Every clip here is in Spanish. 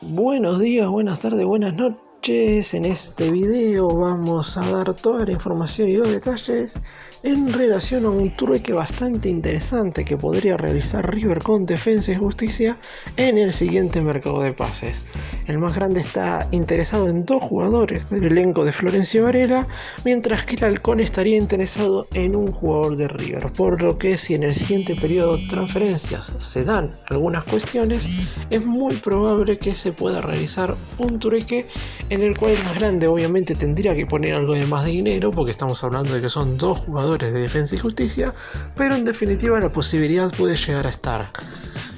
Buenos días, buenas tardes, buenas noches. En este video vamos a dar toda la información y los detalles en relación a un trueque bastante interesante que podría realizar River con Defensa y Justicia en el siguiente mercado de pases. El más grande está interesado en 2 jugadores del elenco de Florencio Varela, mientras que el Halcón estaría interesado en un jugador de River, por lo que si en el siguiente periodo de transferencias se dan algunas cuestiones, es muy probable que se pueda realizar un trueque en el cual el más grande obviamente tendría que poner algo de más de dinero, porque estamos hablando de que son 2 jugadores de Defensa y Justicia, pero en definitiva la posibilidad puede llegar a estar.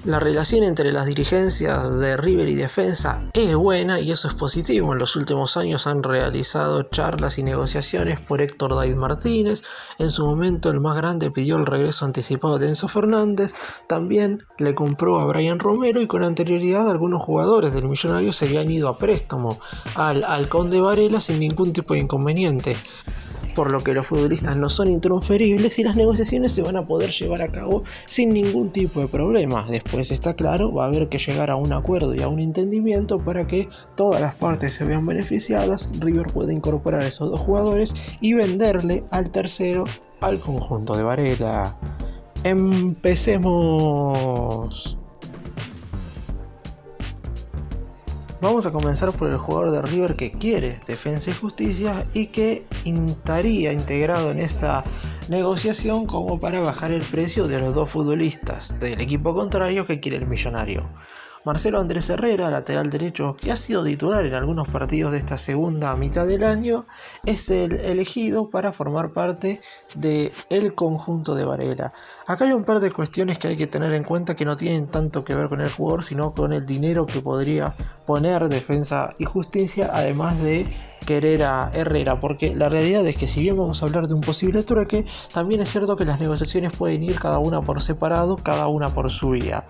La relación entre las dirigencias de River y Defensa es buena y eso es positivo. En los últimos años han realizado charlas y negociaciones por Héctor David Martínez. En su momento el más grande pidió el regreso anticipado de Enzo Fernández. También le compró a Brian Romero y con anterioridad algunos jugadores del Millonario se habían ido a préstamo al Halcón de Varela sin ningún tipo de inconveniente, por lo que los futbolistas no son intransferibles y las negociaciones se van a poder llevar a cabo sin ningún tipo de problema. Después está claro, va a haber que llegar a un acuerdo y a un entendimiento para que todas las partes se vean beneficiadas. River puede incorporar a esos 2 jugadores y venderle al tercero al conjunto de Varela. Empecemos. Vamos a comenzar por el jugador de River que quiere Defensa y Justicia y que estaría integrado en esta negociación como para bajar el precio de los 2 futbolistas del equipo contrario que quiere el Millonario. Marcelo Andrés Herrera, lateral derecho, que ha sido titular en algunos partidos de esta segunda mitad del año, es el elegido para formar parte del conjunto de Varela. Acá hay un par de cuestiones que hay que tener en cuenta que no tienen tanto que ver con el jugador, sino con el dinero que podría poner Defensa y Justicia, además de querer a Herrera, porque la realidad es que si bien vamos a hablar de un posible trueque, también es cierto que las negociaciones pueden ir cada una por separado, cada una por su vía.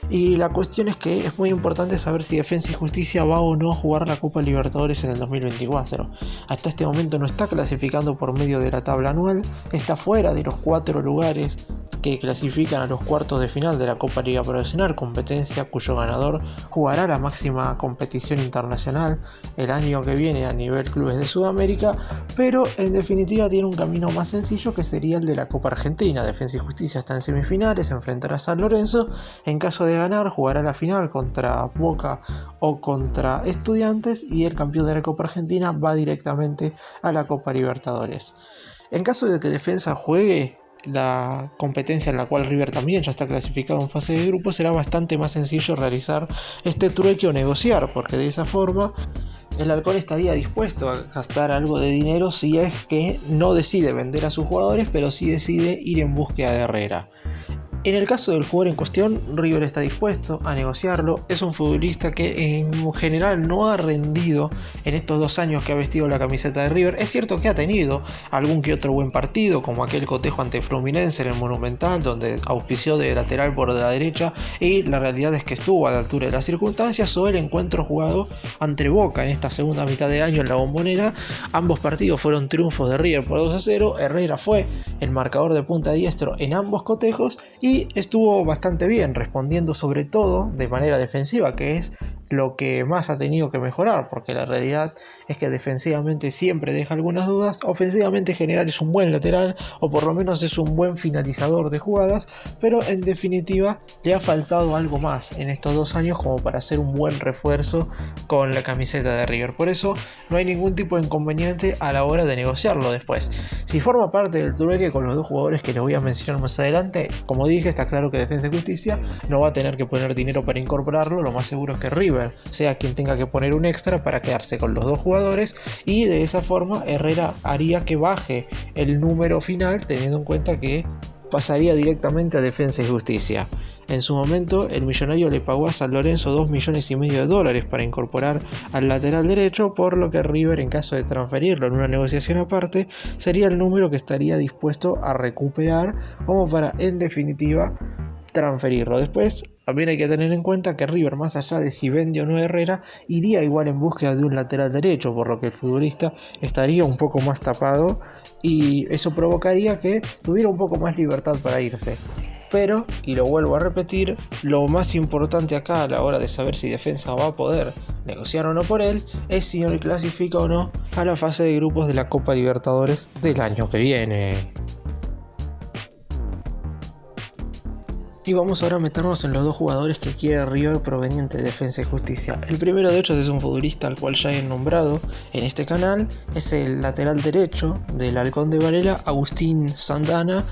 Y la cuestión es que es muy importante saber si Defensa y Justicia va o no a jugar la Copa Libertadores en el 2024. Hasta este momento no está clasificando por medio de la tabla anual, está fuera de los 4 lugares que clasifican a los cuartos de final de la Copa Liga Profesional, competencia cuyo ganador jugará la máxima competición internacional el año que viene a nivel clubes de Sudamérica, pero en definitiva tiene un camino más sencillo que sería el de la Copa Argentina. Defensa y Justicia está en semifinales, se enfrentará a San Lorenzo, en caso de ganar jugará la final contra Boca o contra Estudiantes y el campeón de la Copa Argentina va directamente a la Copa Libertadores. En caso de que Defensa juegue la competencia en la cual River también ya está clasificado en fase de grupo, será bastante más sencillo realizar este trueque o negociar, porque de esa forma el Halcón estaría dispuesto a gastar algo de dinero si es que no decide vender a sus jugadores, pero sí decide ir en búsqueda de Herrera. En el caso del jugador en cuestión, River está dispuesto a negociarlo. Es un futbolista que en general no ha rendido en estos 2 años que ha vestido la camiseta de River. Es cierto que ha tenido algún que otro buen partido, como aquel cotejo ante Fluminense en el Monumental, donde auspició de lateral por la derecha, y la realidad es que estuvo a la altura de las circunstancias, o el encuentro jugado ante Boca en esta segunda mitad de año en la Bombonera. Ambos partidos fueron triunfos de River por 2-0. Herrera fue el marcador de punta diestro en ambos cotejos y estuvo bastante bien, respondiendo sobre todo de manera defensiva, que es lo que más ha tenido que mejorar, porque la realidad es que defensivamente siempre deja algunas dudas. Ofensivamente en general es un buen lateral, o por lo menos es un buen finalizador de jugadas, pero en definitiva le ha faltado algo más en estos 2 años como para hacer un buen refuerzo con la camiseta de River. Por eso no hay ningún tipo de inconveniente a la hora de negociarlo después. Si forma parte del trueque con los 2 jugadores que les voy a mencionar más adelante, como dije, está claro que Defensa y Justicia no va a tener que poner dinero para incorporarlo. Lo más seguro es que River sea quien tenga que poner un extra para quedarse con los 2 jugadores, y de esa forma Herrera haría que baje el número final, teniendo en cuenta que pasaría directamente a Defensa y Justicia. En su momento, el Millonario le pagó a San Lorenzo $2,5 millones para incorporar al lateral derecho, por lo que River, en caso de transferirlo en una negociación aparte, sería el número que estaría dispuesto a recuperar como para, en definitiva, transferirlo. Después también hay que tener en cuenta que River, más allá de si vende o no a Herrera, iría igual en búsqueda de un lateral derecho, por lo que el futbolista estaría un poco más tapado y eso provocaría que tuviera un poco más libertad para irse. Pero, y lo vuelvo a repetir, lo más importante acá a la hora de saber si Defensa va a poder negociar o no por él es si clasifica o no a la fase de grupos de la Copa Libertadores del año que viene. Y vamos ahora a meternos en los dos jugadores que quiere River proveniente de Defensa y Justicia. El primero de ellos es un futbolista al cual ya he nombrado en este canal, es el lateral derecho del Halcón de Varela, Agustín Sandana,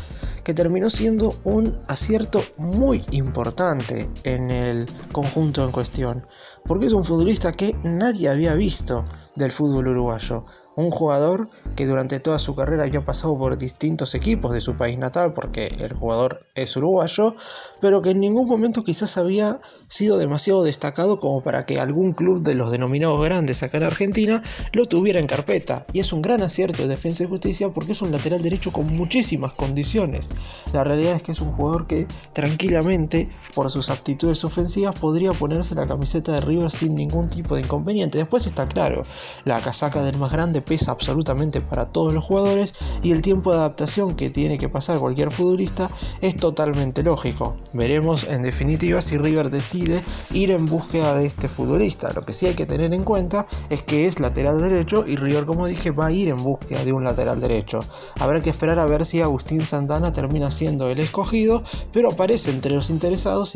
que terminó siendo un acierto muy importante en el conjunto en cuestión, porque es un futbolista que nadie había visto del fútbol uruguayo. Un jugador que durante toda su carrera había pasado por distintos equipos de su país natal, porque el jugador es uruguayo, pero que en ningún momento quizás había sido demasiado destacado como para que algún club de los denominados grandes acá en Argentina lo tuviera en carpeta. Y es un gran acierto de Defensa y Justicia porque es un lateral derecho con muchísimas condiciones. La realidad es que es un jugador que tranquilamente, por sus aptitudes ofensivas, podría ponerse la camiseta de River sin ningún tipo de inconveniente. Después está claro, la casaca del más grande pesa absolutamente para todos los jugadores y el tiempo de adaptación que tiene que pasar cualquier futbolista es totalmente lógico. Veremos en definitiva si River decide ir en búsqueda de este futbolista. Lo que sí hay que tener en cuenta es que es lateral derecho y River, como dije, va a ir en búsqueda de un lateral derecho. Habrá que esperar a ver si Agustín Sandana termina siendo el escogido, pero aparece entre los interesados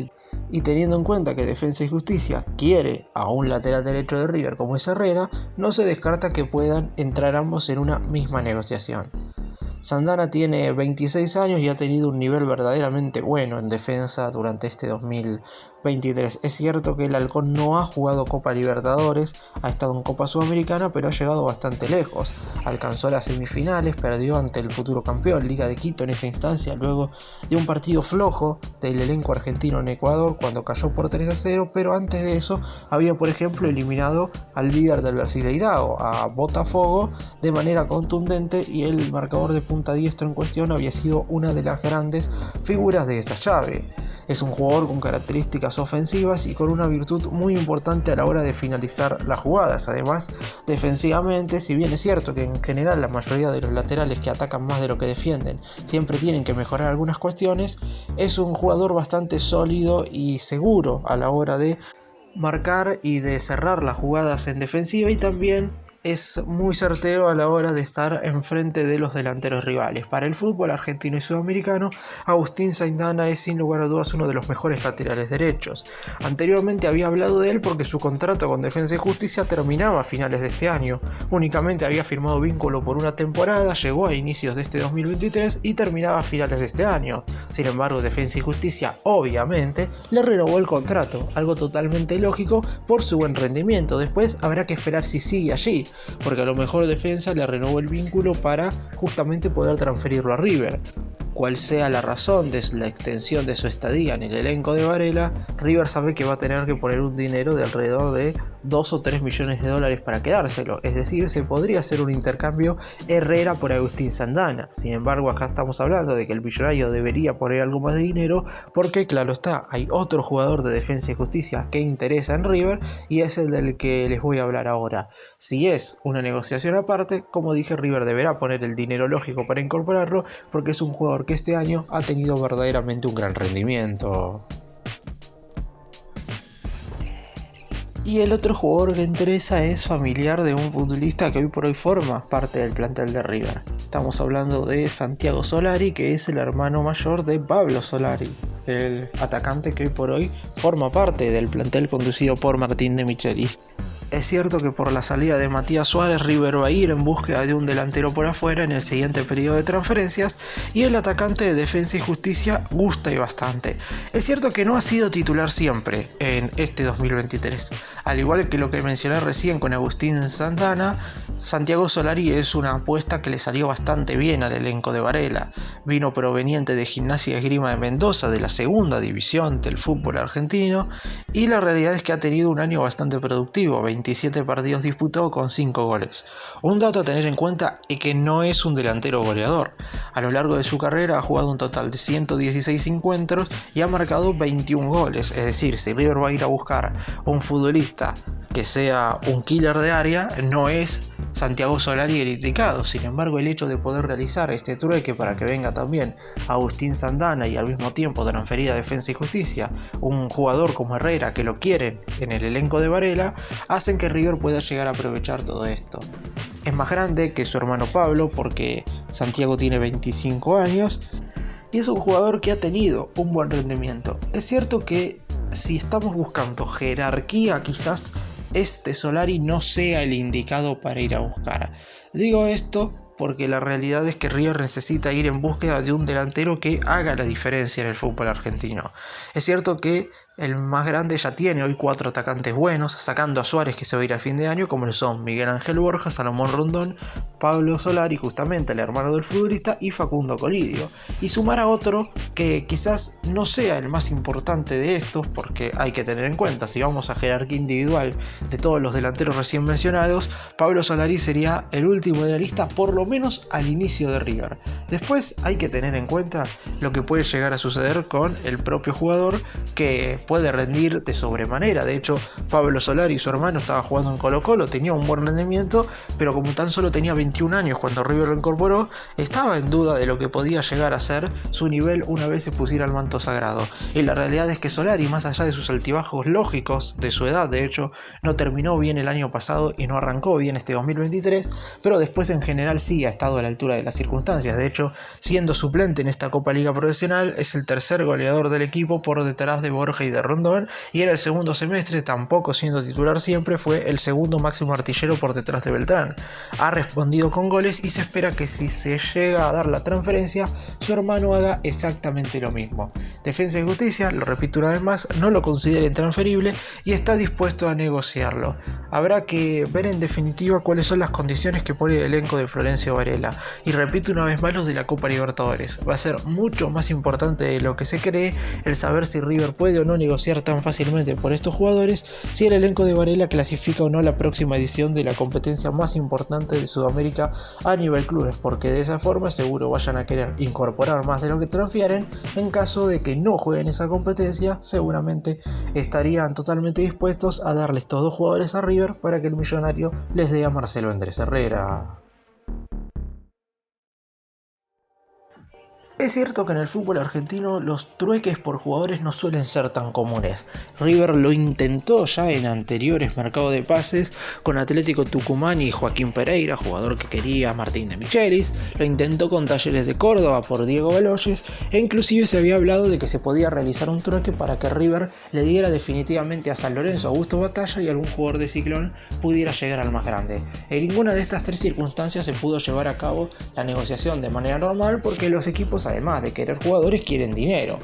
y teniendo en cuenta que Defensa y Justicia quiere a un lateral derecho de River como es Herrera, no se descarta que puedan entrar ambos en una misma negociación. Sandana tiene 26 años y ha tenido un nivel verdaderamente bueno en defensa durante este 2023. Es cierto que el Halcón no ha jugado Copa Libertadores, ha estado en Copa Sudamericana, pero ha llegado bastante lejos. Alcanzó las semifinales, perdió ante el futuro campeón Liga de Quito en esa instancia, luego de un partido flojo del elenco argentino en Ecuador cuando cayó por 3-0, pero antes de eso había, por ejemplo, eliminado al líder del Brasileirao, a Botafogo, de manera contundente, y el marcador de punta diestra en cuestión había sido una de las grandes figuras de esa llave. Es un jugador con características ofensivas y con una virtud muy importante a la hora de finalizar las jugadas. Además, defensivamente, si bien es cierto que en general la mayoría de los laterales que atacan más de lo que defienden siempre tienen que mejorar algunas cuestiones, es un jugador bastante sólido y seguro a la hora de marcar y de cerrar las jugadas en defensiva, y también es muy certero a la hora de estar enfrente de los delanteros rivales. Para el fútbol argentino y sudamericano, Agustín Sandana es sin lugar a dudas uno de los mejores laterales derechos. Anteriormente había hablado de él porque su contrato con Defensa y Justicia terminaba a finales de este año. Únicamente había firmado vínculo por una temporada, llegó a inicios de este 2023 y terminaba a finales de este año. Sin embargo, Defensa y Justicia obviamente le renovó el contrato, algo totalmente lógico por su buen rendimiento. Después habrá que esperar si sigue allí, porque a lo mejor Defensa le renovó el vínculo para justamente poder transferirlo a River. Cual sea la razón de la extensión de su estadía en el elenco de Varela, River sabe que va a tener que poner un dinero de alrededor de 2 o 3 millones de dólares para quedárselo, es decir, se podría hacer un intercambio Herrera por Agustín Sandana. Sin embargo, acá estamos hablando de que el millonario debería poner algo más de dinero porque, claro está, hay otro jugador de Defensa y Justicia que interesa en River y es el del que les voy a hablar ahora. Si es una negociación aparte, como dije, River deberá poner el dinero lógico para incorporarlo porque es un jugador que este año ha tenido verdaderamente un gran rendimiento. Y el otro jugador que interesa es familiar de un futbolista que hoy por hoy forma parte del plantel de River. Estamos hablando de Santiago Solari, que es el hermano mayor de Pablo Solari, el atacante que hoy por hoy forma parte del plantel conducido por Martín de Michelis. Es cierto que por la salida de Matías Suárez, River va a ir en búsqueda de un delantero por afuera en el siguiente periodo de transferencias y el atacante de Defensa y Justicia gusta y bastante. Es cierto que no ha sido titular siempre en este 2023. Al igual que lo que mencioné recién con Agustín Sandana, Santiago Solari es una apuesta que le salió bastante bien al elenco de Varela. Vino proveniente de Gimnasia y Esgrima de Mendoza, de la segunda división del fútbol argentino, y la realidad es que ha tenido un año bastante productivo, 27 partidos disputados con 5 goles. Un dato a tener en cuenta es que no es un delantero goleador. A lo largo de su carrera ha jugado un total de 116 encuentros y ha marcado 21 goles. Es decir, si River va a ir a buscar un futbolista que sea un killer de área, no es Santiago Solari el indicado. Sin embargo, el hecho de poder realizar este trueque para que venga también Agustín Sandana y al mismo tiempo transferir a Defensa y Justicia un jugador como Herrera que lo quieren en el elenco de Varela, hacen que River pueda llegar a aprovechar todo esto. Es más grande que su hermano Pablo porque Santiago tiene 25 años y es un jugador que ha tenido un buen rendimiento. Es cierto que si estamos buscando jerarquía, quizás este Solari no sea el indicado para ir a buscar. Digo esto porque la realidad es que River necesita ir en búsqueda de un delantero que haga la diferencia en el fútbol argentino. Es cierto que el más grande ya tiene hoy 4 atacantes buenos, sacando a Suárez que se va a ir a fin de año, como lo son Miguel Ángel Borja, Salomón Rondón, Pablo Solari, justamente el hermano del futbolista, y Facundo Colidio. Y sumar a otro que quizás no sea el más importante de estos, porque hay que tener en cuenta, si vamos a jerarquía individual de todos los delanteros recién mencionados, Pablo Solari sería el último de la lista, por lo menos al inicio de River. Después hay que tener en cuenta lo que puede llegar a suceder con el propio jugador, que puede rendir de sobremanera. De hecho, Pablo Solari, su hermano, estaba jugando en Colo-Colo, tenía un buen rendimiento, pero como tan solo tenía 21 años cuando River lo incorporó, estaba en duda de lo que podía llegar a ser su nivel una vez se pusiera el manto sagrado. Y la realidad es que Solari, más allá de sus altibajos lógicos de su edad, de hecho, no terminó bien el año pasado y no arrancó bien este 2023, pero después en general sí ha estado a la altura de las circunstancias. De hecho, siendo suplente en esta Copa Liga Profesional, es el tercer goleador del equipo por detrás de Borja y de Rondón, y en el segundo semestre, tampoco siendo titular siempre, fue el segundo máximo artillero por detrás de Beltrán. Ha respondido con goles y se espera que si se llega a dar la transferencia, su hermano haga exactamente lo mismo. Defensa y Justicia, lo repito una vez más, no lo considera intransferible y está dispuesto a negociarlo. Habrá que ver en definitiva cuáles son las condiciones que pone el elenco de Florencio Varela. Y repito una vez más los de la Copa Libertadores. Va a ser mucho más importante de lo que se cree el saber si River puede o no negociar tan fácilmente por estos jugadores, si el elenco de Varela clasifica o no la próxima edición de la competencia más importante de Sudamérica a nivel clubes, porque de esa forma seguro vayan a querer incorporar más de lo que transfieren. En caso de que no jueguen esa competencia, seguramente estarían totalmente dispuestos a darle estos dos jugadores a River para que el millonario les dé a Marcelo Andrés Herrera. Es cierto que en el fútbol argentino los trueques por jugadores no suelen ser tan comunes. River lo intentó ya en anteriores mercados de pases con Atlético Tucumán y Joaquín Pereira, jugador que quería Martín de Michelis. Lo intentó con Talleres de Córdoba por Diego Baloyes, e inclusive se había hablado de que se podía realizar un trueque para que River le diera definitivamente a San Lorenzo, Augusto Batalla y algún jugador de Ciclón pudiera llegar al más grande. En ninguna de estas tres circunstancias se pudo llevar a cabo la negociación de manera normal, porque los equipos, además de querer jugadores, quieren dinero.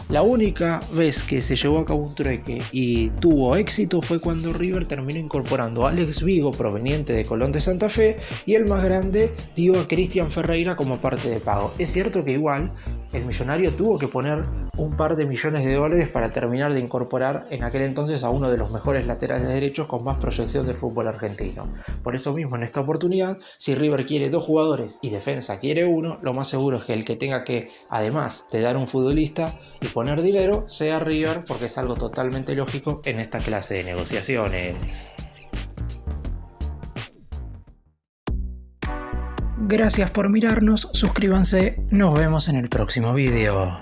La única vez que se llevó a cabo un trueque y tuvo éxito fue cuando River terminó incorporando a Alex Vigo, proveniente de Colón de Santa Fe, y el más grande dio a Cristian Ferreira como parte de pago. Es cierto que igual el millonario tuvo que poner un par de millones de dólares para terminar de incorporar en aquel entonces a uno de los mejores laterales derechos con más proyección del fútbol argentino. Por eso mismo, en esta oportunidad, si River quiere 2 jugadores y Defensa quiere 1, lo más seguro es que el que tenga que, además de dar un futbolista y poner dinero, sea River, porque es algo totalmente lógico en esta clase de negociaciones. Gracias por mirarnos, suscríbanse, nos vemos en el próximo video.